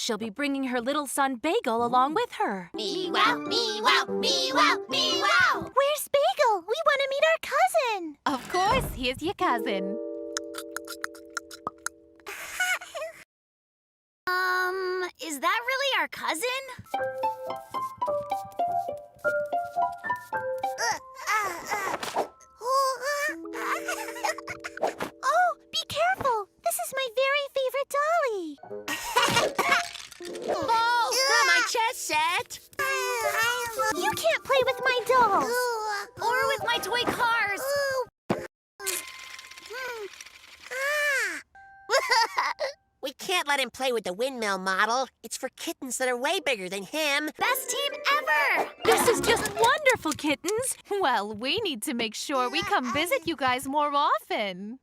She'll be bringing her little son Bagel along with her. Me-wow, me-wow, me-wow, me-wow! Where's Bagel? We want to meet our cousin. Of course, here's your cousin. Is that really our cousin? Oh, be careful. This is my very favorite dolly. Oh, not my chess set! You can't play with my dolls. Or with my toy cars! We can't let him play with the windmill model. It's for kittens that are way bigger than him. Best team ever! This is just wonderful, kittens. Well, we need to make sure we come visit you guys more often.